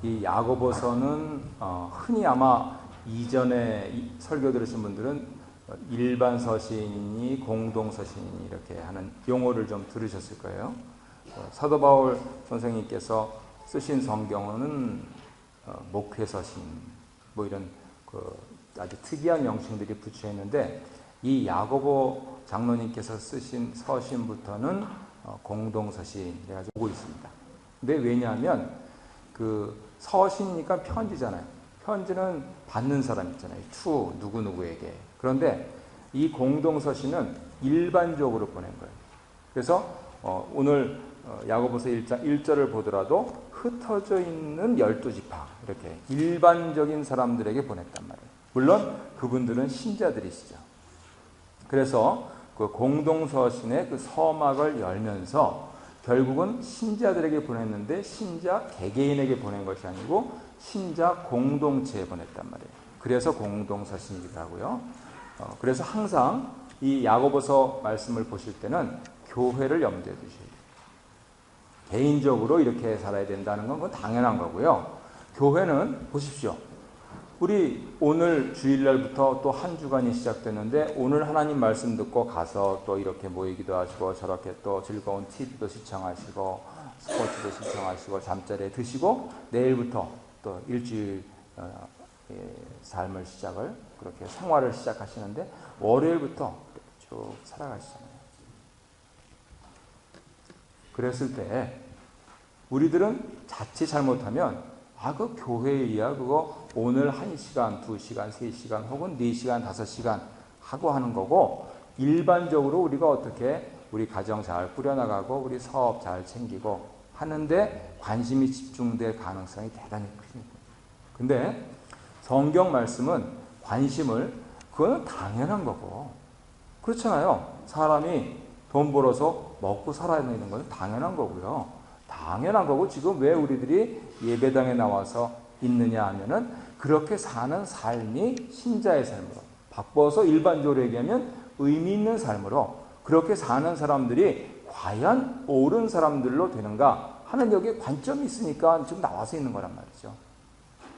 이 야고보서는 흔히 아마 이전에 설교 들으신 분들은 일반 서신이니 공동 서신이니 이렇게 하는 용어를 좀 들으셨을 거예요. 사도 바울 선생님께서 쓰신 성경은 목회 서신 뭐 이런 아주 특이한 명칭들이 붙여 있는데, 이 야고보 장로님께서 쓰신 서신부터는 공동 서신이라 가지고 오고 있습니다. 근데 왜냐하면 그 서신이니까 편지잖아요. 편지는 받는 사람 있잖아요. 투 누구누구에게. 그런데 이 공동 서신은 일반적으로 보낸 거예요. 그래서 오늘 야고보서 1장 1절을 보더라도 흩어져 있는 12지파 이렇게 일반적인 사람들에게 보냈단 말이에요. 물론 그분들은 신자들이시죠. 그래서 그 공동 서신의 그 서막을 열면서 결국은 신자들에게 보냈는데 신자 개개인에게 보낸 것이 아니고 신자 공동체에 보냈단 말이에요. 그래서 공동서신이기도 하고요. 그래서 항상 이 야고보서 말씀을 보실 때는 교회를 염두에 두셔야 돼요. 개인적으로 이렇게 살아야 된다는 건 그건 당연한 거고요. 교회는 보십시오. 우리 오늘 주일날부터 또 한 주간이 시작됐는데 오늘 하나님 말씀 듣고 가서 또 이렇게 모이기도 하시고 저렇게 또 즐거운 TV도 시청하시고 스포츠도 시청하시고 잠자리에 드시고 내일부터 또 일주일 삶을 시작을 그렇게 생활을 시작하시는데 월요일부터 쭉 살아가시잖아요. 그랬을 때 우리들은 자칫 잘못하면 그 교회이야 그거 오늘 1시간, 2시간, 3시간 혹은 4시간, 5시간 하고 하는 거고, 일반적으로 우리가 어떻게 우리 가정 잘 꾸려나가고 우리 사업 잘 챙기고 하는데 관심이 집중될 가능성이 대단히 크습니다. 근데 성경 말씀은 관심을 그거는 당연한 거고, 그렇잖아요. 사람이 돈 벌어서 먹고 살아야 되는 건 당연한 거고요. 당연한 거고, 지금 왜 우리들이 예배당에 나와서 있느냐 하면은 그렇게 사는 삶이 신자의 삶으로, 바꿔서 일반적으로 얘기하면 의미 있는 삶으로 그렇게 사는 사람들이 과연 옳은 사람들로 되는가 하는 여기에 관점이 있으니까 지금 나와서 있는 거란 말이죠.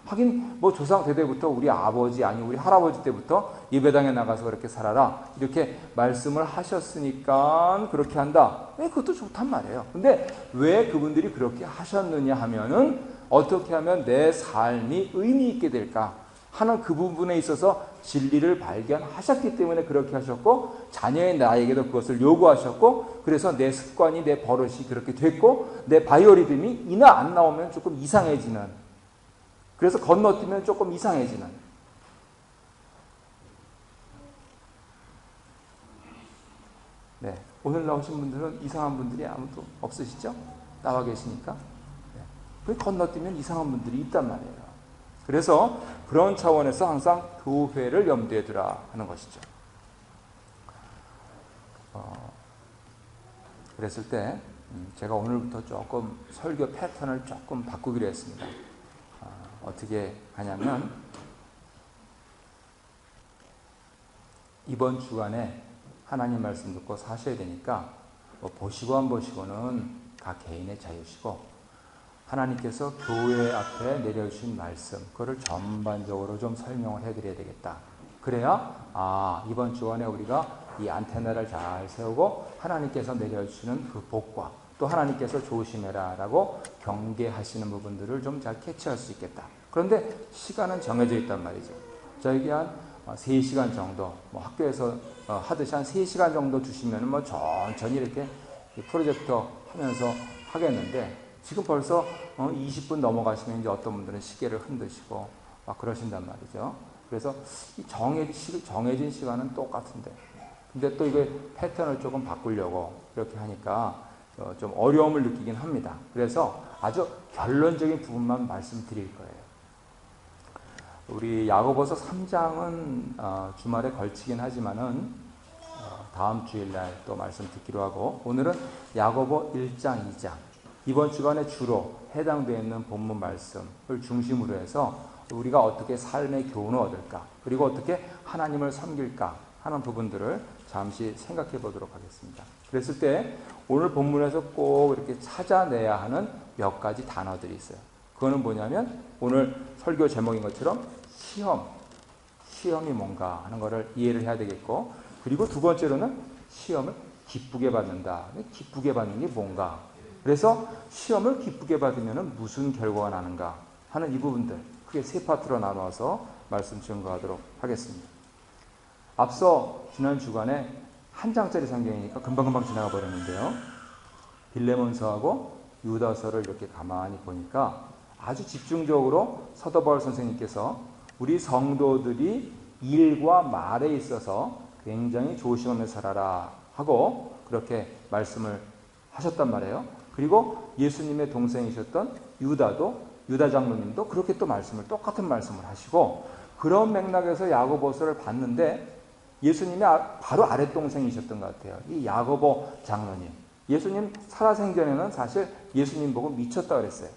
하긴 뭐 조상 대대부터 우리 아버지 아니 우리 할아버지 때부터 예배당에 나가서 그렇게 살아라 이렇게 말씀을 하셨으니까 그렇게 한다. 그것도 좋단 말이에요. 근데 왜 그분들이 그렇게 하셨느냐 하면은 어떻게 하면 내 삶이 의미 있게 될까 하는 그 부분에 있어서 진리를 발견하셨기 때문에 그렇게 하셨고, 자녀의 나에게도 그것을 요구하셨고, 그래서 내 습관이 내 버릇이 그렇게 됐고, 내 바이오리듬이 이나 안 나오면 조금 이상해지는, 그래서 건너뛰면 조금 이상해지는. 네, 오늘 나오신 분들은 이상한 분들이 아무도 없으시죠? 나와 계시니까. 네. 건너뛰면 이상한 분들이 있단 말이에요. 그래서 그런 차원에서 항상 교회를 염두에 두라 하는 것이죠. 그랬을 때 제가 오늘부터 조금 설교 패턴을 조금 바꾸기로 했습니다. 어떻게 하냐면 이번 주간에 하나님 말씀 듣고 사셔야 되니까 뭐 보시고 안 보시고는 각 개인의 자유시고, 하나님께서 교회 앞에 내려주신 말씀 그거를 전반적으로 좀 설명을 해드려야 되겠다. 그래야 이번 주간에 우리가 이 안테나를 잘 세우고 하나님께서 내려주시는 그 복과 또 하나님께서 조심해라 라고 경계하시는 부분들을 좀 잘 캐치할 수 있겠다. 그런데 시간은 정해져 있단 말이죠. 저에게 한 3시간 정도, 뭐 학교에서 하듯이 한 3시간 정도 주시면 뭐 천천히 이렇게 프로젝터 하면서 하겠는데, 지금 벌써 20분 넘어가시면 이제 어떤 분들은 시계를 흔드시고 막 그러신단 말이죠. 그래서 이 정해진 시간은 똑같은데, 근데 또 이게 패턴을 조금 바꾸려고 이렇게 하니까 좀 어려움을 느끼긴 합니다. 그래서 아주 결론적인 부분만 말씀드릴 거예요. 우리 야고보서 3장은 주말에 걸치긴 하지만은 다음 주일날 또 말씀 듣기로 하고, 오늘은 야고보 1장, 2장 이번 주간에 주로 해당되어 있는 본문 말씀을 중심으로 해서 우리가 어떻게 삶의 교훈을 얻을까, 그리고 어떻게 하나님을 섬길까 하는 부분들을 잠시 생각해 보도록 하겠습니다. 그랬을 때 오늘 본문에서 꼭 이렇게 찾아내야 하는 몇 가지 단어들이 있어요. 그거는 뭐냐면 오늘 설교 제목인 것처럼 시험이 뭔가 하는 것을 이해를 해야 되겠고, 그리고 두 번째로는 시험을 기쁘게 받는다. 기쁘게 받는 게 뭔가. 그래서 시험을 기쁘게 받으면 무슨 결과가 나는가 하는 이 부분들, 크게 세 파트로 나눠서 말씀 증거하도록 하겠습니다. 앞서 지난 주간에 한 장짜리 성경이니까 금방금방 지나가 버렸는데요. 빌레몬서하고 유다서를 이렇게 가만히 보니까 아주 집중적으로 서더벌 선생님께서 우리 성도들이 일과 말에 있어서 굉장히 조심하며 살아라 하고 그렇게 말씀을 하셨단 말이에요. 그리고 예수님의 동생이셨던 유다 장로님도 그렇게 또 똑같은 말씀을 하시고, 그런 맥락에서 야고보서를 봤는데 예수님이 바로 아랫동생이셨던 것 같아요. 이 야고보 장로님. 예수님 살아생전에는 사실 예수님 보고 미쳤다 그랬어요.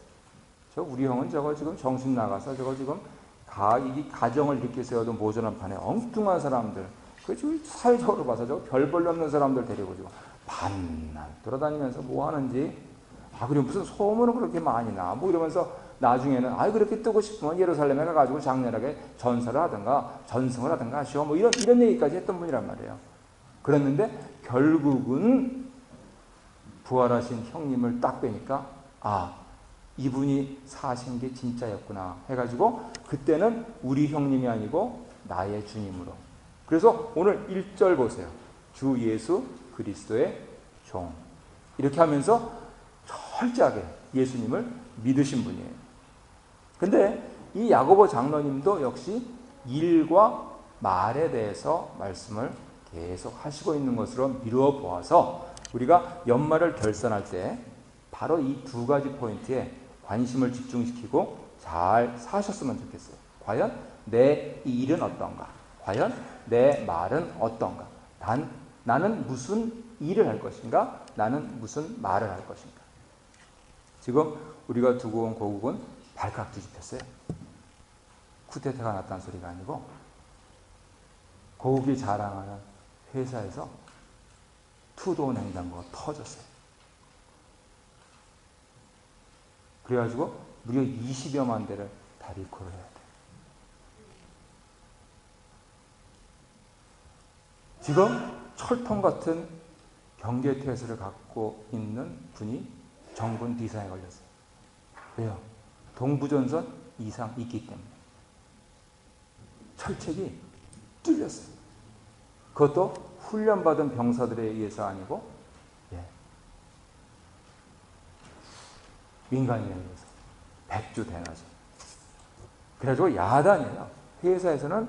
우리 형은 저거 지금 정신 나가서 저거 지금 이 가정을 이렇게 세워도 모자란 판에 엉뚱한 사람들, 그 지금 사회적으로 봐서 저 별 볼일 없는 사람들 데리고 지금 반날 돌아다니면서 뭐 하는지, 그리고 무슨 소문은 그렇게 많이 나, 뭐 이러면서 나중에는 그렇게 뜨고 싶으면 예루살렘에 가가지고 장렬하게 전설을 하든가 전승을 하든가 하시오, 뭐 이런 얘기까지 했던 분이란 말이에요. 그랬는데 결국은 부활하신 형님을 딱 뵈니까 이분이 사신 게 진짜였구나 해가지고 그때는 우리 형님이 아니고 나의 주님으로. 그래서 오늘 1절 보세요. 주 예수 그리스도의 종. 이렇게 하면서 철저하게 예수님을 믿으신 분이에요. 근데 이 야고보 장로님도 역시 일과 말에 대해서 말씀을 계속 하시고 있는 것으로 미루어 보아서 우리가 연말을 결산할 때 바로 이 두 가지 포인트에 관심을 집중시키고 잘 사셨으면 좋겠어요. 과연 내 일은 어떤가? 과연 내 말은 어떤가? 나는 무슨 일을 할 것인가? 나는 무슨 말을 할 것인가? 지금 우리가 두고 온 고국은 발칵 뒤집혔어요. 쿠데타가 났다는 소리가 아니고 고국이 자랑하는 회사에서 투도 냉장고가 터졌어요. 그래가지고 무려 20여만 대를 다 리콜을 해야 돼요. 지금 철통 같은 경제태세를 갖고 있는 분이 정군 비상에 걸렸어요. 왜요? 동부전선 이상 있기 때문에. 철책이 뚫렸어요. 그것도 훈련받은 병사들에 의해서 아니고 민간인에 의해서. 백주 대낮에. 그래가지고 야단이에요. 회사에서는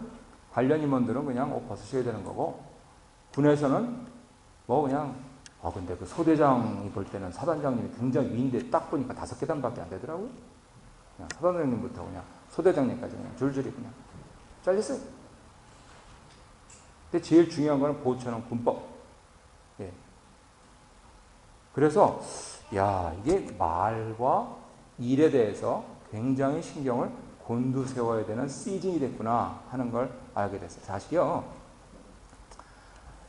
관련 임원들은 그냥 옷 벗으셔야 되는 거고, 군에서는 뭐 그냥 근데 그 소대장이 볼 때는 사단장님이 굉장히 위인데 딱 보니까 5계단밖에 안 되더라고요. 그냥 사단장님부터 그냥 소대장님까지 그냥 줄줄이 그냥 잘렸어요. 근데 제일 중요한 거는 보초는 군법. 그래서 이게 말과 일에 대해서 굉장히 신경을 곤두세워야 되는 시즌이 됐구나 하는 걸 알게 됐어요. 사실요,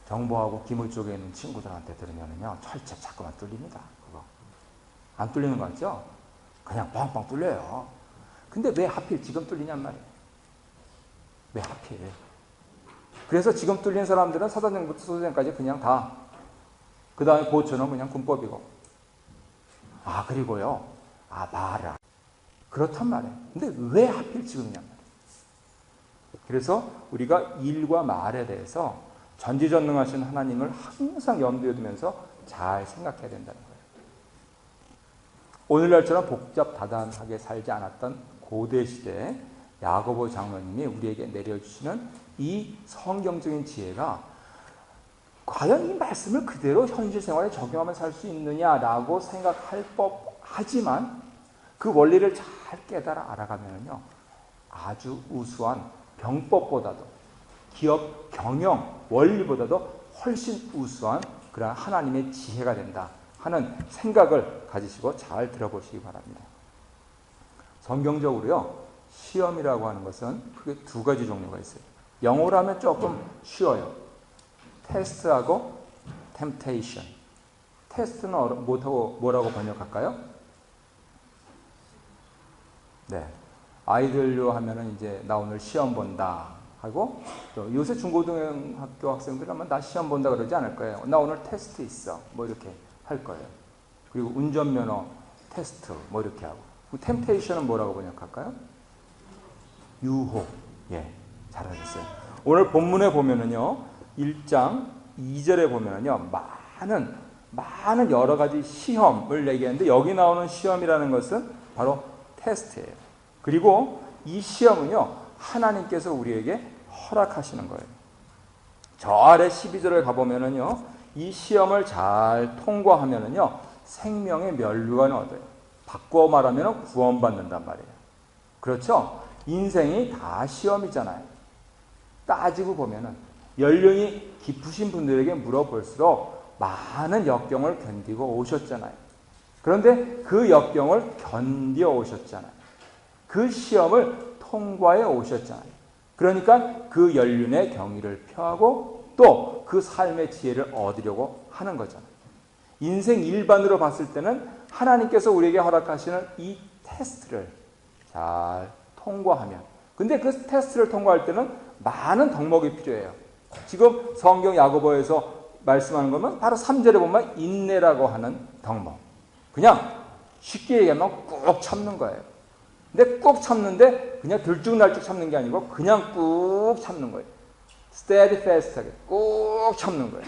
정보하고 기물 쪽에 있는 친구들한테 들으면요, 철책 자꾸만 뚫립니다. 그거 안 뚫리는 거 같죠? 그냥 뻥뻥 뚫려요. 근데 왜 하필 지금 뚫리냔 말이에요. 왜 하필? 그래서 지금 뚫린 사람들은 사단장부터 소대장까지 그냥 다, 그 다음에 보초는 그냥 군법이고, 그리고요, 말아. 그렇단 말이에요. 근데 왜 하필 지금이냔 말이에요. 그래서 우리가 일과 말에 대해서 전지전능하신 하나님을 항상 염두에 두면서 잘 생각해야 된다는 거예요. 오늘날처럼 복잡 다단하게 살지 않았던 고대 시대에 야고보 장로님이 우리에게 내려주시는 이 성경적인 지혜가 과연 이 말씀을 그대로 현실 생활에 적용하면 살 수 있느냐라고 생각할 법하지만 그 원리를 잘 깨달아 알아가면요, 아주 우수한 병법보다도 기업 경영 원리보다도 훨씬 우수한 그러한 하나님의 지혜가 된다 하는 생각을 가지시고 잘 들어보시기 바랍니다. 성경적으로요, 시험이라고 하는 것은 크게 두 가지 종류가 있어요. 영어로 하면 조금 쉬워요. 테스트하고 템테이션. 테스트는 뭐라고 번역할까요? 네. 아이들로 하면은 이제 나 오늘 시험 본다 하고, 또 요새 중고등학교 학생들 하면 나 시험 본다 그러지 않을 거예요. 나 오늘 테스트 있어. 뭐 이렇게 할 거예요. 그리고 운전면허 테스트 뭐 이렇게 하고. 템테이션은 뭐라고 번역할까요? 유혹. 예, 잘하셨어요. 오늘 본문에 보면은요, 1장 2절에 보면은요, 많은 여러 가지 시험을 얘기하는데, 여기 나오는 시험이라는 것은 바로 테스트예요. 그리고 이 시험은요, 하나님께서 우리에게 허락하시는 거예요. 저 아래 12절에 가보면은요, 이 시험을 잘 통과하면은요, 생명의 면류관을 얻어요. 바꿔 말하면 구원받는단 말이에요. 그렇죠? 인생이 다 시험이잖아요. 따지고 보면은 연륜이 깊으신 분들에게 물어볼수록 많은 역경을 견디고 오셨잖아요. 그런데 그 역경을 견뎌 오셨잖아요. 그 시험을 통과해 오셨잖아요. 그러니까 그 연륜의 경의를 표하고 또 그 삶의 지혜를 얻으려고 하는 거잖아요. 인생 일반으로 봤을 때는 하나님께서 우리에게 허락하시는 이 테스트를 잘 통과하면, 근데 그 테스트를 통과할 때는 많은 덕목이 필요해요. 지금 성경 야고보에서 말씀하는 거면 바로 3절에 보면 인내라고 하는 덕목. 그냥 쉽게 얘기하면 꾹 참는 거예요. 근데 꾹 참는데 그냥 들쭉날쭉 참는 게 아니고 그냥 꾹 참는 거예요. steadfast하게 꾹 참는 거예요.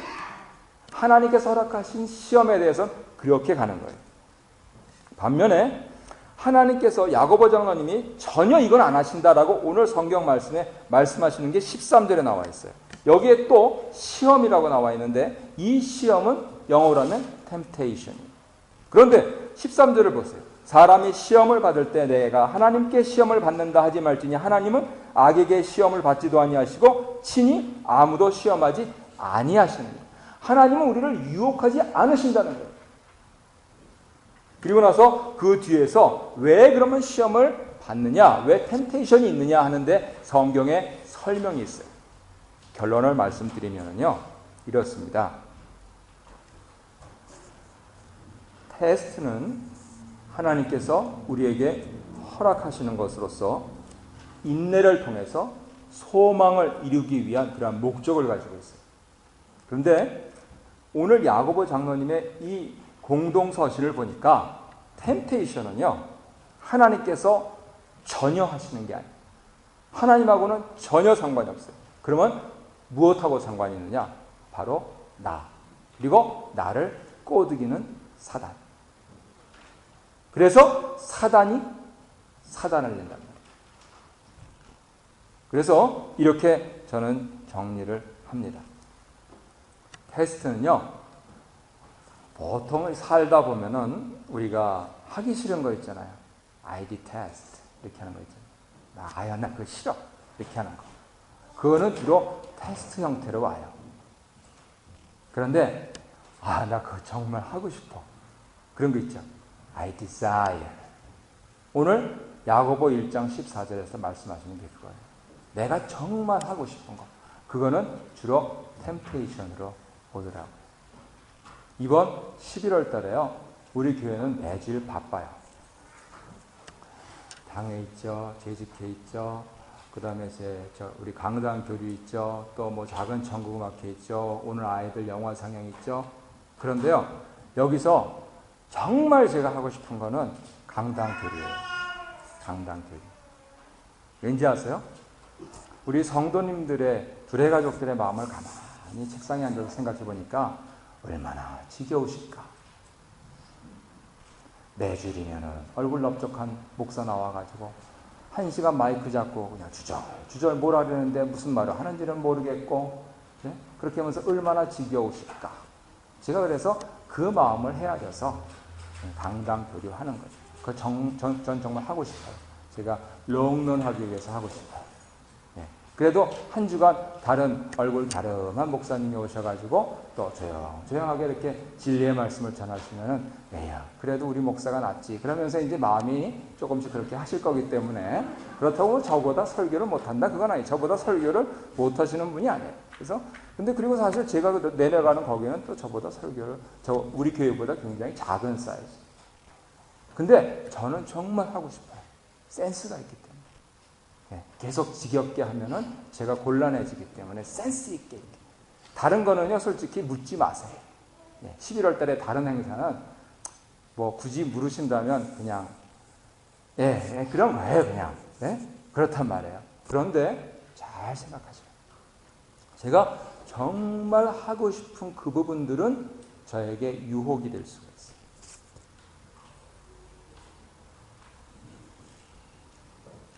하나님께서 허락하신 시험에 대해서는 그렇게 가는 거예요. 반면에 하나님께서 야고보 장로님이 전혀 이건 안 하신다라고 오늘 성경 말씀에 말씀하시는 게 13절에 나와 있어요. 여기에 또 시험이라고 나와 있는데 이 시험은 영어로 하면 temptation이에요. 그런데 13절을 보세요. 사람이 시험을 받을 때 내가 하나님께 시험을 받는다 하지 말지니 하나님은 악에게 시험을 받지도 아니하시고 친히 아무도 시험하지 아니하시느니라. 하나님은 우리를 유혹하지 않으신다는 거예요. 그리고 나서 그 뒤에서 왜 그러면 시험을 받느냐, 왜 템테이션이 있느냐 하는데 성경에 설명이 있어요. 결론을 말씀드리면요, 이렇습니다. 테스트는 하나님께서 우리에게 허락하시는 것으로서 인내를 통해서 소망을 이루기 위한 그러한 목적을 가지고 있어요. 그런데 오늘 야고보 장로님의 이 공동서신을 보니까 템테이션은요, 하나님께서 전혀 하시는 게 아니에요. 하나님하고는 전혀 상관이 없어요. 그러면 무엇하고 상관이 있느냐? 바로 나, 그리고 나를 꼬드기는 사단. 그래서 사단이 사단을 낸단 말이에요. 그래서 이렇게 저는 정리를 합니다. 테스트는요, 보통 살다 보면은 우리가 하기 싫은 거 있잖아요. ID 테스트 이렇게 하는 거 있잖아요. 나 그거 싫어 이렇게 하는 거. 그거는 주로 테스트 형태로 와요. 그런데 나 그거 정말 하고 싶어. 그런 거 있죠. I desire. 오늘 야고보 1장 14절에서 말씀하시는 게 그거예요. 내가 정말 하고 싶은 거. 그거는 주로 템테이션으로 보더라고요. 이번 11월 달에요. 우리 교회는 매주일 바빠요. 당회 있죠. 재직회 있죠. 그 다음에 우리 강당 교류 있죠. 또 뭐 작은 전국음악회 있죠. 오늘 아이들 영화 상영 있죠. 그런데요, 여기서 정말 제가 하고 싶은 거는 강당 교류예요. 강당 교류. 왠지 아세요? 우리 성도님들의, 두레 가족들의 마음을 가만히 책상에 앉아서 생각해 보니까 얼마나 지겨우실까. 매주일이면은 얼굴 넓적한 목사 나와가지고 1시간 마이크 잡고 그냥 주절 뭘 하려는데 무슨 말을 하는지는 모르겠고, 네? 그렇게 하면서 얼마나 지겨우실까. 제가 그래서 그 마음을 헤아려서 강당 교류하는 거죠. 그 전 정말 하고 싶어요. 제가 롱런 하기 위해서 하고 싶어요. 네. 그래도 한 주간 다른 얼굴 갸름한 목사님이 오셔가지고 또 조용하게 이렇게 진리의 말씀을 전하시면은, 그래도 우리 목사가 낫지. 그러면서 이제 마음이 조금씩 그렇게 하실 거기 때문에, 그렇다고 저보다 설교를 못한다? 그건 아니에요. 저보다 설교를 못하시는 분이 아니에요. 그래서, 근데 그리고 사실 제가 내려가는 거기는 또 저보다 설교를, 우리 교회보다 굉장히 작은 사이즈. 근데 저는 정말 하고 싶어요. 센스가 있기 때문에. 계속 지겹게 하면은 제가 곤란해지기 때문에 센스 있게. 다른 거는요, 솔직히 묻지 마세요. 11월 달에 다른 행사는 뭐 굳이 물으신다면 그냥 그럼 왜 그냥 그렇단 말이에요. 그런데 잘 생각하세요. 제가 정말 하고 싶은 그 부분들은 저에게 유혹이 될 수가 있어요.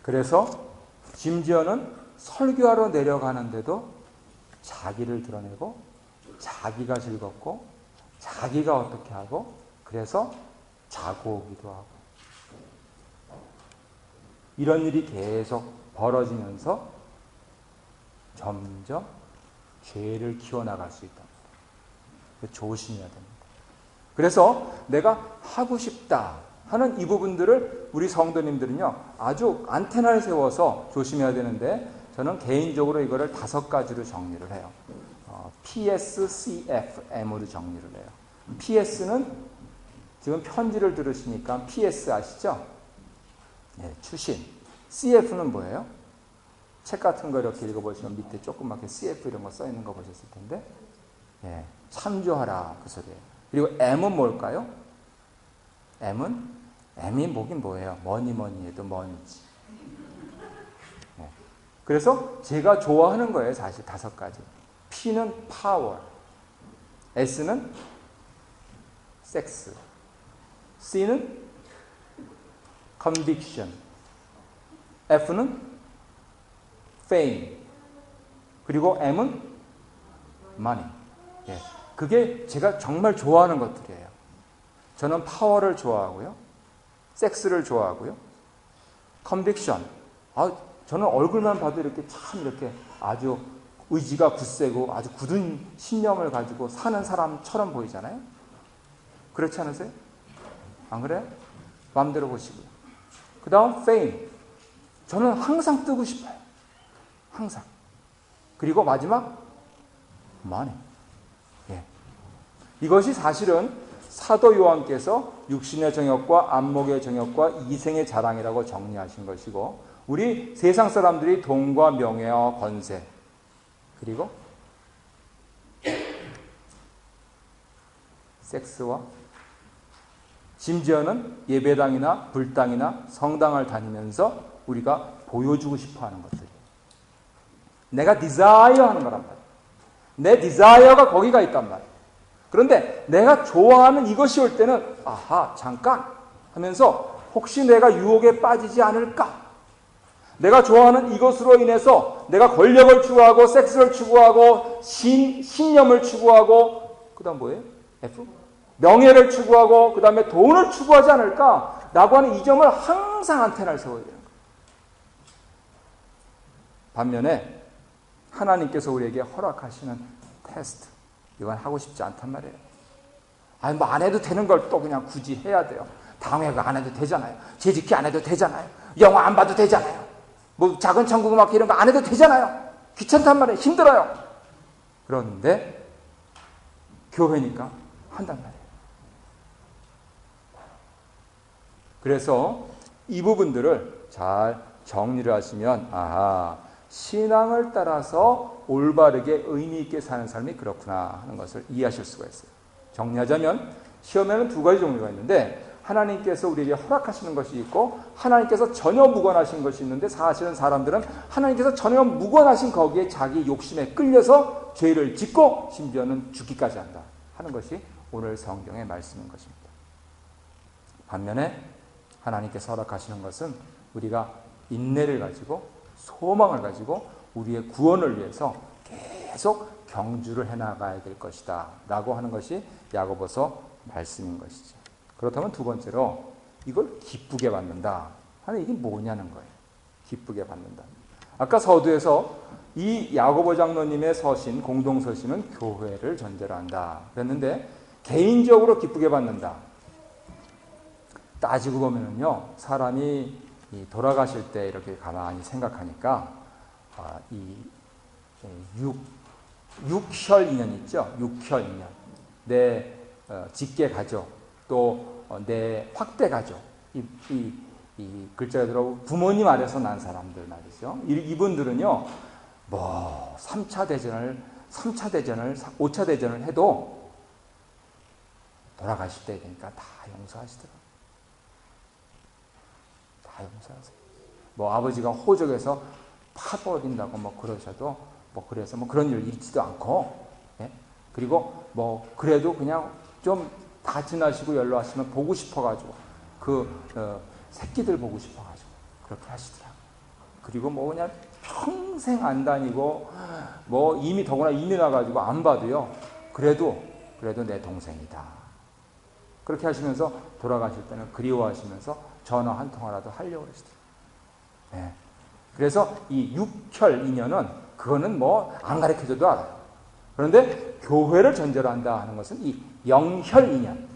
그래서 심지어는 설교하러 내려가는데도 자기를 드러내고 자기가 즐겁고 자기가 어떻게 하고 그래서 자고 오기도 하고 이런 일이 계속 벌어지면서 점점 죄를 키워나갈 수 있다. 조심해야 됩니다. 그래서 내가 하고 싶다 하는 이 부분들을 우리 성도님들은요 아주 안테나를 세워서 조심해야 되는데 저는 개인적으로 이거를 5가지로 정리를 해요. PS, CF, M으로 정리를 해요. PS는 지금 편지를 들으시니까 PS 아시죠? 추신. CF는 뭐예요? 책 같은 거 이렇게 읽어보시면 밑에 조그맣게 CF 이런 거 써 있는 거 보셨을 텐데 참조하라 그 소리예요. 그리고 M은 뭘까요? M이 뭐긴 뭐예요? 뭐니 해도 뭐니지. 그래서 제가 좋아하는 거예요. 사실 5가지. P는 파워, S는 섹스, C는 conviction, F는 fame, 그리고 M은 money. 그게 제가 정말 좋아하는 것들이에요. 저는 파워를 좋아하고요. 섹스를 좋아하고요. conviction. 저는 얼굴만 봐도 이렇게 참 이렇게 아주 의지가 굳세고 아주 굳은 신념을 가지고 사는 사람처럼 보이잖아요. 그렇지 않으세요? 안 그래요? 마음대로 보시고요. 그 다음 fame. 저는 항상 뜨고 싶어요. 항상. 그리고 마지막 money. 이것이 사실은 사도 요한께서 육신의 정욕과 안목의 정욕과 이생의 자랑이라고 정리하신 것이고 우리 세상 사람들이 돈과 명예와 권세 그리고 섹스와 심지어는 예배당이나 불당이나 성당을 다니면서 우리가 보여주고 싶어하는 것들이에요. 내가 디자이어하는 거란 말이에요. 내 디자이어가 거기가 있단 말이에요. 그런데 내가 좋아하는 이것이 올 때는 아하 잠깐 하면서 혹시 내가 유혹에 빠지지 않을까? 내가 좋아하는 이것으로 인해서 내가 권력을 추구하고 섹스를 추구하고 신념을 추구하고 그 다음 뭐예요? F? 명예를 추구하고 그 다음에 돈을 추구하지 않을까? 라고 하는 이 점을 항상 안테나를 세워야 되는 거예요. 반면에 하나님께서 우리에게 허락하시는 테스트 이건 하고 싶지 않단 말이에요. 뭐 안 해도 되는 걸 또 그냥 굳이 해야 돼요. 당회가 안 해도 되잖아요. 재직기 안 해도 되잖아요. 영화 안 봐도 되잖아요. 뭐 작은 천국음악 이런 거 안 해도 되잖아요. 귀찮단 말이에요. 힘들어요. 그런데 교회니까 한단 말이에요. 그래서 이 부분들을 잘 정리를 하시면 신앙을 따라서 올바르게 의미 있게 사는 삶이 그렇구나 하는 것을 이해하실 수가 있어요. 정리하자면 시험에는 2가지 종류가 있는데 하나님께서 우리에게 허락하시는 것이 있고 하나님께서 전혀 무관하신 것이 있는데 사실은 사람들은 하나님께서 전혀 무관하신 거기에 자기 욕심에 끌려서 죄를 짓고 심지어는 죽기까지 한다 하는 것이 오늘 성경의 말씀인 것입니다. 반면에 하나님께서 허락하시는 것은 우리가 인내를 가지고 소망을 가지고 우리의 구원을 위해서 계속 경주를 해나가야 될 것이다 라고 하는 것이 야고보서 말씀인 것이죠. 그렇다면 2번째로 이걸 기쁘게 받는다 하는 이게 뭐냐는 거예요. 기쁘게 받는다. 아까 서두에서 이 야고보 장로님의 서신, 공동서신은 교회를 전제로 한다 그랬는데 개인적으로 기쁘게 받는다. 따지고 보면은요, 사람이 돌아가실 때 이렇게 가만히 생각하니까 이 육혈 인연 있죠? 육혈 인연. 내 직계 가족, 또 내 확대 가족. 이 이 글자 그대로 부모님 아래서 난 사람들 말이죠. 이분들은요, 뭐 3차 대전을 5차 대전을 해도 돌아가실 때 되니까 다 용서하시더라고요. 다 용서하세요. 뭐 아버지가 호적에서 파버린다고 뭐 그러셔도 뭐 그래서 뭐 그런 일 있지도 않고, 예? 그리고 뭐 그래도 그냥 좀 다 지나시고 연락하시면 보고 싶어가지고 새끼들 보고 싶어가지고 그렇게 하시더라고요. 그리고 뭐 그냥 평생 안 다니고 뭐 이미 더구나 이미 나가지고 안 봐도요. 그래도 내 동생이다. 그렇게 하시면서 돌아가실 때는 그리워하시면서 전화 한 통화라도 하려고 그러시더라고요. 네. 그래서 이 육혈 인연은 그거는 뭐 안 가르쳐줘도 알아요. 그런데 교회를 전제로 한다 하는 것은 이 영혈 인연.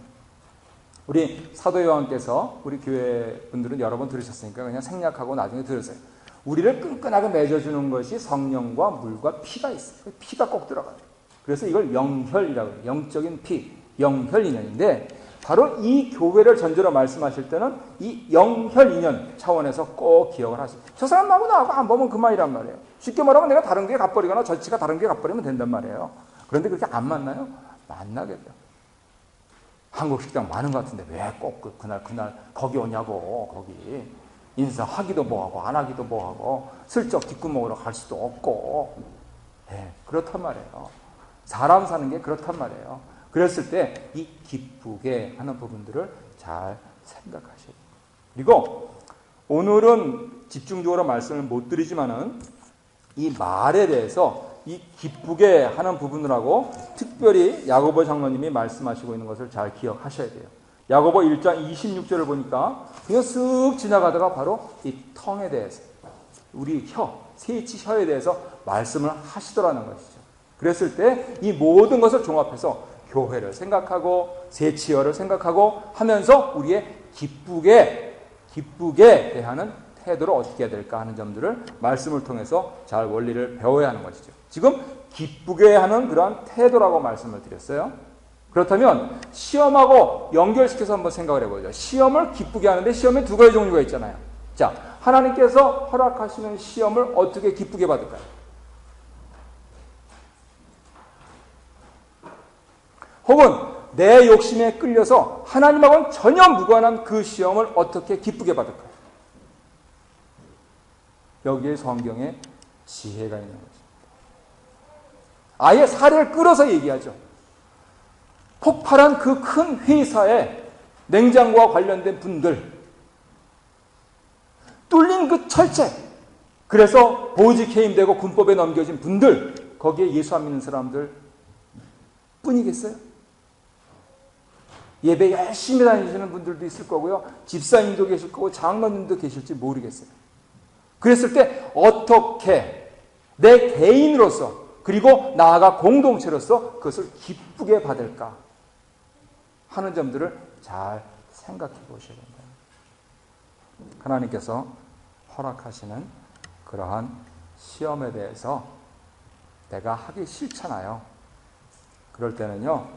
우리 사도 요한께서 우리 교회 분들은 여러 번 들으셨으니까 그냥 생략하고 나중에 들으세요. 우리를 끈끈하게 맺어주는 것이 성령과 물과 피가 있어요. 피가 꼭 들어가요. 그래서 이걸 영혈이라고 해요. 영적인 피, 영혈 인연인데 바로 이 교회를 전제로 말씀하실 때는 이 영혈 인연 차원에서 꼭 기억을 하세요. 저 사람 나하고 안 보면 그만이란 말이에요. 쉽게 말하면 내가 다른 교회 가버리거나 저치가 다른 교회 가버리면 된단 말이에요. 그런데 그렇게 안 만나요? 만나겠죠. 한국 식당 많은 것 같은데 왜 꼭 그날 거기 오냐고. 거기 인사하기도 뭐하고 안 하기도 뭐하고 슬쩍 뒷구멍으로 갈 수도 없고. 네, 그렇단 말이에요. 사람 사는 게 그렇단 말이에요. 그랬을 때 이 기쁘게 하는 부분들을 잘 생각하셔야 돼요. 그리고 오늘은 집중적으로 말씀을 못 드리지만은 이 말에 대해서 이 기쁘게 하는 부분들하고 특별히 야고보 장로님이 말씀하시고 있는 것을 잘 기억하셔야 돼요. 야고보 1장 26절을 보니까 그냥 쓱 지나가다가 바로 이 텅에 대해서 우리 세치 혀에 대해서 말씀을 하시더라는 것이죠. 그랬을 때 이 모든 것을 종합해서 교회를 생각하고 세치어를 생각하고 하면서 우리의 기쁘게 대하는 태도를 어떻게 해야 될까 하는 점들을 말씀을 통해서 잘 원리를 배워야 하는 것이죠. 지금 기쁘게 하는 그러한 태도라고 말씀을 드렸어요. 그렇다면 시험하고 연결시켜서 한번 생각을 해보죠. 시험을 기쁘게 하는데 시험에 두 가지 종류가 있잖아요. 자, 하나님께서 허락하시는 시험을 어떻게 기쁘게 받을까요? 혹은 내 욕심에 끌려서 하나님하고는 전혀 무관한 그 시험을 어떻게 기쁘게 받을까요? 여기에 성경에 지혜가 있는 거죠. 아예 사례를 끌어서 얘기하죠. 폭발한 그 큰 회사에 냉장고와 관련된 분들, 뚫린 그 철책, 그래서 보직 해임되고 군법에 넘겨진 분들, 거기에 예수 안 믿는 사람들 뿐이겠어요? 예배 열심히 다니시는 분들도 있을 거고요. 집사님도 계실 거고 장로님도 계실지 모르겠어요. 그랬을 때 어떻게 내 개인으로서 그리고 나아가 공동체로서 그것을 기쁘게 받을까 하는 점들을 잘 생각해 보셔야 됩니다. 하나님께서 허락하시는 그러한 시험에 대해서 내가 하기 싫잖아요. 그럴 때는요,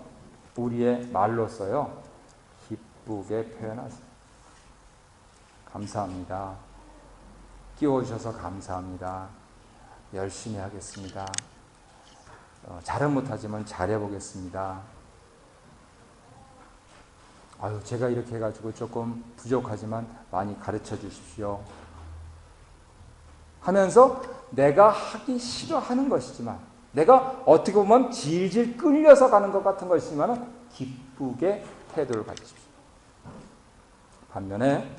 우리의 말로써요, 기쁘게 표현하세요. 감사합니다. 끼워주셔서 감사합니다. 열심히 하겠습니다. 잘은 못하지만 잘해보겠습니다. 제가 이렇게 해가지고 조금 부족하지만 많이 가르쳐 주십시오. 하면서 내가 하기 싫어하는 것이지만, 내가 어떻게 보면 질질 끌려서 가는 것 같은 것이지만 기쁘게 태도를 가지십시오. 반면에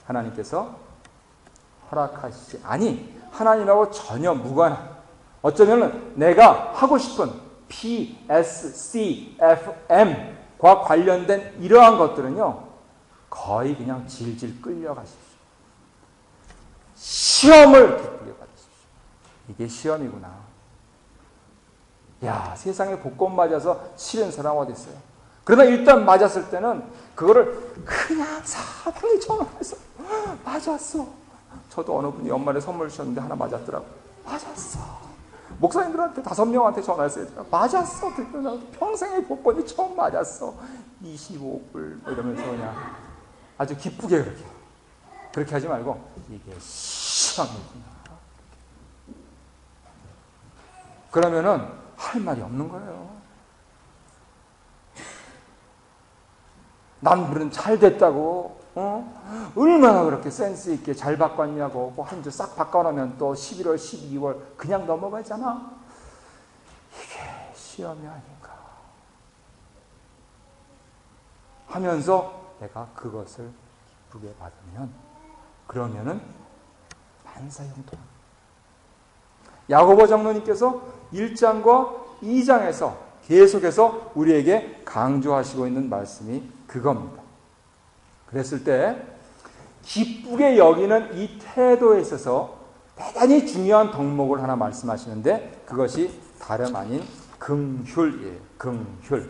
하나님께서 허락하시지 하나님하고 전혀 무관한, 어쩌면 내가 하고 싶은 PSCFM과 관련된 이러한 것들은요, 거의 그냥 질질 끌려가십시오. 시험을 기쁘게 받으십시오. 이게 시험이구나. 야, 세상에 복권 맞아서 싫은 사람 어디 있어요? 그러나 일단 맞았을 때는 그거를 그냥 사방에 전화해서 맞았어. 저도 어느 분이 연말에 선물 주셨는데 하나 맞았더라고. 맞았어. 목사님들한테 5명한테 전화했어요. 맞았어. 평생의 복권이 처음 맞았어. 25불 이러면서 그냥 아주 기쁘게 그렇게. 그렇게 하지 말고 이게 시험이구나. 그러면은 할 말이 없는 거예요. 남들은 잘 됐다고, 얼마나 그렇게 센스 있게 잘 바꿨냐고, 한 주 싹 바꿔놓으면 또 11월, 12월 그냥 넘어가잖아. 이게 시험이 아닌가 하면서 내가 그것을 기쁘게 받으면, 그러면은 만사형통. 야고보 장로님께서 1장과 2장에서 계속해서 우리에게 강조하시고 있는 말씀이 그겁니다. 그랬을 때 기쁘게 여기는 이 태도에 있어서 대단히 중요한 덕목을 하나 말씀하시는데, 그것이 다름 아닌 긍휼이에요. 긍휼.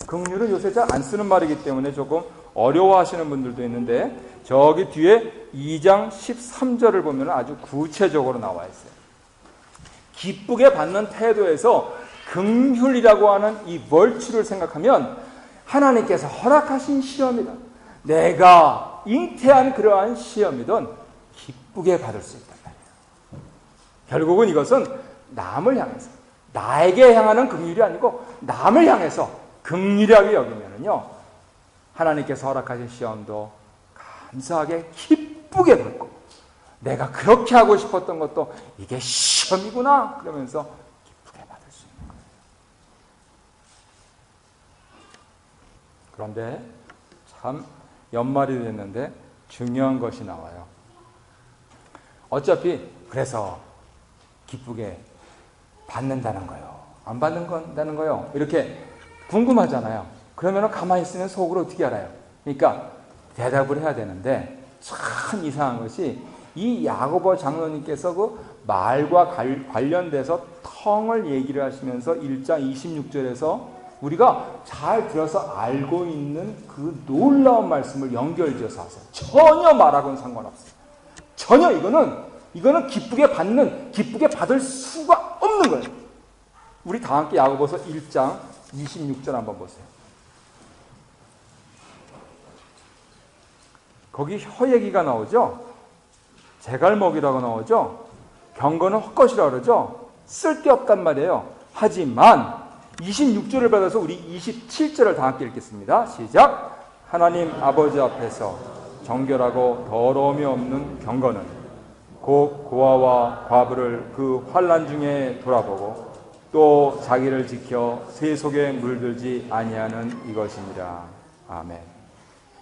긍휼은 요새 잘 안 쓰는 말이기 때문에 조금 어려워하시는 분들도 있는데, 저기 뒤에 2장 13절을 보면 아주 구체적으로 나와 있어요. 기쁘게 받는 태도에서 긍휼이라고 하는 이 벌칙을 생각하면 하나님께서 허락하신 시험이다, 내가 잉태한 그러한 시험이든 기쁘게 받을 수 있단 말이에요. 결국은 이것은 남을 향해서, 나에게 향하는 긍휼이 아니고 남을 향해서 긍휼하게 여기면은요, 하나님께서 허락하신 시험도 감사하게 기쁘게 받고, 내가 그렇게 하고 싶었던 것도 이게 시험이구나 그러면서 기쁘게 받을 수 있는 거예요. 그런데 참 연말이 됐는데 중요한 것이 나와요. 어차피 그래서 기쁘게 받는다는 거요, 안 받는다는 거요, 이렇게 궁금하잖아요. 그러면 가만히 있으면 속으로 어떻게 알아요? 그러니까 대답을 해야 되는데, 참 이상한 것이 이 야고보 장로님께서 그 말과 관련돼서 텅을 얘기를 하시면서 1장 26절에서 우리가 잘 들어서 알고 있는 그 놀라운 말씀을 연결지어서 하세요. 전혀 말하고는 상관없어요. 전혀 이거는 기쁘게 받을 수가 없는 거예요. 우리 다 함께 야고보서 1장 26절 한번 보세요. 거기 혀 얘기가 나오죠. 제갈먹이라고 나오죠. 경건은 헛것이라고 그러죠. 쓸데없단 말이에요. 하지만 26절을 받아서 우리 27절을 다 함께 읽겠습니다. 시작. 하나님 아버지 앞에서 정결하고 더러움이 없는 경건은 곧 고아와 과부를 그 환난 중에 돌아보고 또 자기를 지켜 새 속에 물들지 아니하는 이것입니다. 아멘.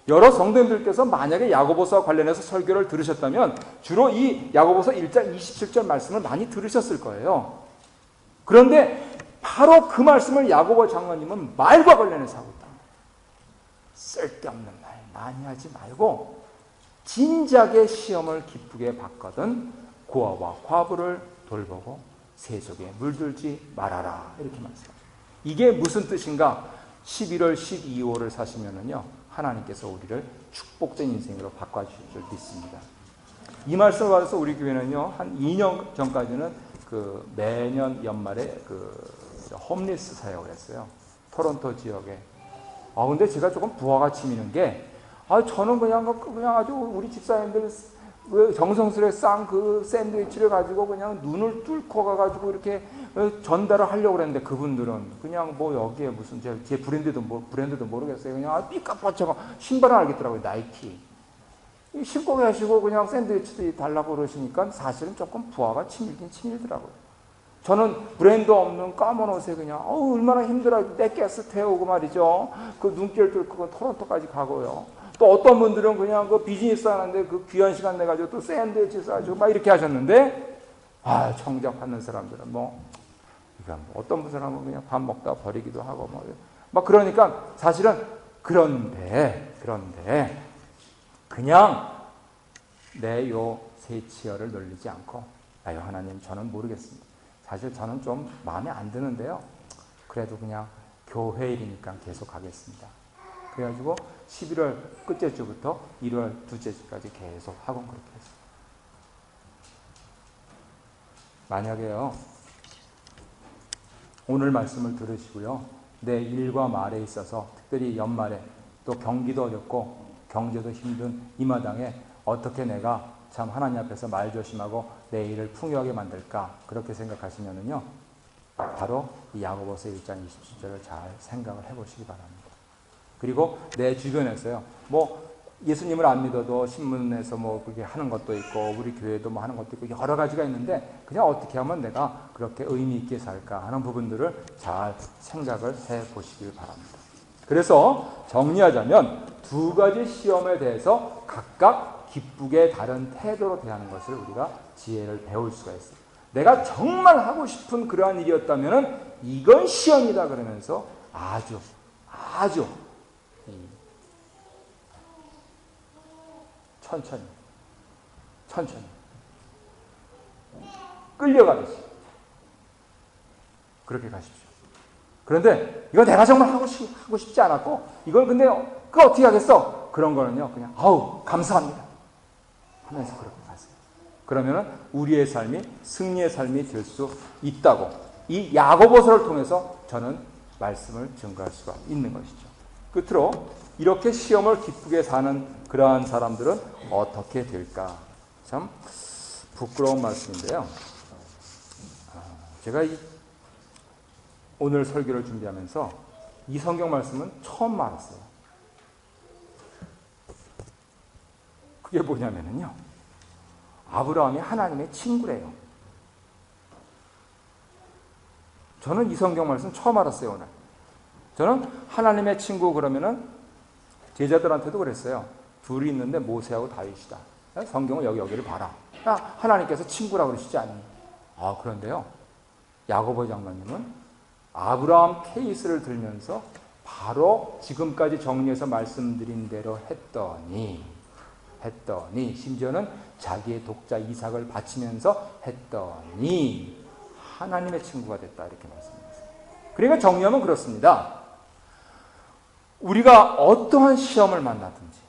여러 성도님들께서 만약에 야고보서와 관련해서 설교를 들으셨다면 주로 이 야고보서 1장 27절 말씀을 많이 들으셨을 거예요. 그런데 바로 그 말씀을 야고보 장로님은 말과 관련해서 하고 있다. 쓸데없는 말 많이 하지 말고 진작에 시험을 기쁘게 받거든 고아와 과부를 돌보고 세속에 물들지 말아라, 이렇게 말씀합니다. 이게 무슨 뜻인가? 11월 12호를 사시면은요, 하나님께서 우리를 축복된 인생으로 바꿔주실 줄 믿습니다. 이 말씀을 받아서 우리 교회는요, 한 2년 전까지는 그 매년 연말에 그 홈리스 사역을 했어요. 토론토 지역에. 근데 제가 조금 부하가 치미는 게, 저는 그냥 아주 우리 집사님들 정성스레 싼 그 샌드위치를 가지고 그냥 눈을 뚫고 가가지고 이렇게 전달을 하려고 그랬는데, 그분들은 그냥 뭐 여기에 무슨 제 브랜드도 모르겠어요. 그냥 삐까뻔쩍 신발을 알겠더라고요. 나이키. 신고 계시고 그냥 샌드위치도 달라고 그러시니까 사실은 조금 부하가 치밀긴 치밀더라고요. 저는 브랜드 없는 까만 옷에 그냥 얼마나 힘들어요. 내 가스 태우고 말이죠. 그 눈길 뚫고 토론토까지 가고요. 또 어떤 분들은 그냥 그 비즈니스 하는데 그 귀한 시간 내가지고 또 샌드위치 싸주고 막 이렇게 하셨는데, 청작 받는 사람들은 어떤 사람은 그냥 밥 먹다 버리기도 하고 막 그러니까 사실은 그런데 그냥 내 요 세치열을 놀리지 않고, 아유 하나님 저는 모르겠습니다. 사실 저는 좀 마음에 안 드는데요. 그래도 그냥 교회 일이니까 계속 가겠습니다. 그래가지고 11월 끝째 주부터 1월 둘째 주까지 계속 학원 그렇게 했어요. 만약에요, 오늘 말씀을 들으시고요, 내 일과 말에 있어서 특별히 연말에 또 경기도 어렵고 경제도 힘든 이 마당에 어떻게 내가 참 하나님 앞에서 말조심하고 내 일을 풍요하게 만들까 그렇게 생각하시면은요 바로 이 야고보서 1장 27절을 잘 생각을 해보시기 바랍니다. 그리고 내 주변에서요 뭐 예수님을 안 믿어도 신문에서 뭐 그렇게 하는 것도 있고 우리 교회도 뭐 하는 것도 있고 여러 가지가 있는데 그냥 어떻게 하면 내가 그렇게 의미 있게 살까 하는 부분들을 잘 생각을 해보시길 바랍니다. 그래서 정리하자면 두 가지 시험에 대해서 각각 기쁘게 다른 태도로 대하는 것을 우리가 지혜를 배울 수가 있어요. 내가 정말 하고 싶은 그러한 일이었다면 이건 시험이다 그러면서 아주 천천히 끌려가듯이 그렇게 가십시오. 그런데 이거 내가 정말 하고 싶지 않았고 이걸 근데 그거 어떻게 하겠어? 그런 거는요 그냥 아우 감사합니다 하면서 그렇게 가세요. 그러면은 우리의 삶이 승리의 삶이 될 수 있다고 이 야고보서를 통해서 저는 말씀을 증거할 수가 있는 것이죠. 끝으로 이렇게 시험을 기쁘게 사는 그러한 사람들은 어떻게 될까? 참 부끄러운 말씀인데요. 제가 오늘 설교를 준비하면서 이 성경 말씀은 처음 알았어요. 그게 뭐냐면요. 아브라함이 하나님의 친구래요. 저는 이 성경 말씀 처음 알았어요, 오늘. 저는 하나님의 친구 그러면은 제자들한테도 그랬어요. 둘이 있는데 모세하고 다윗이다. 성경을 여기를 봐라. 하나님께서 친구라고 그러시지 않니? 그런데요. 야고보 장로님은 아브라함 케이스를 들면서 바로 지금까지 정리해서 말씀드린 대로 했더니 심지어는 자기의 독자 이삭을 바치면서 했더니 하나님의 친구가 됐다 이렇게 말씀했어요. 그러니까 정리하면 그렇습니다. 우리가 어떠한 시험을 만나든지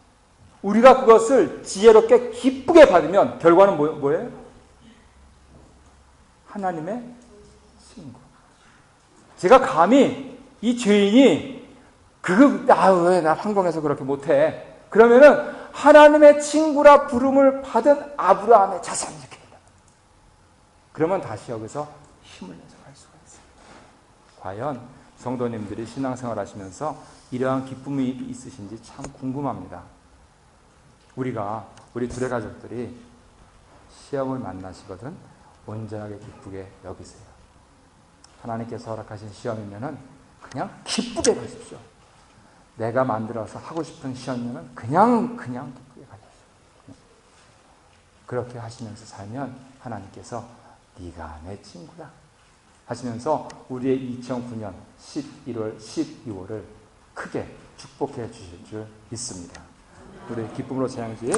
우리가 그것을 지혜롭게 기쁘게 받으면 결과는 뭐예요? 하나님의 친구. 제가 감히 이 죄인이 왜 나 황공해서 그렇게 못해? 그러면은 하나님의 친구라 부름을 받은 아브라함의 자손 이렇게 된다. 그러면 다시 여기서 힘을 내서 갈 수가 있어요. 과연 성도님들이 신앙생활 하시면서 이러한 기쁨이 있으신지 참 궁금합니다. 우리 둘의 가족들이 시험을 만나시거든 온전하게 기쁘게 여기세요. 하나님께서 허락하신 시험이면은 그냥 기쁘게 가십시오. 내가 만들어서 하고 싶은 시험이면은 그냥 기쁘게 가십시오. 그렇게 하시면서 살면 하나님께서 네가 내 친구다 하시면서 우리의 2009년 11월, 12월을 크게 축복해 주실 줄 믿습니다. 우리 기쁨으로 찬양지에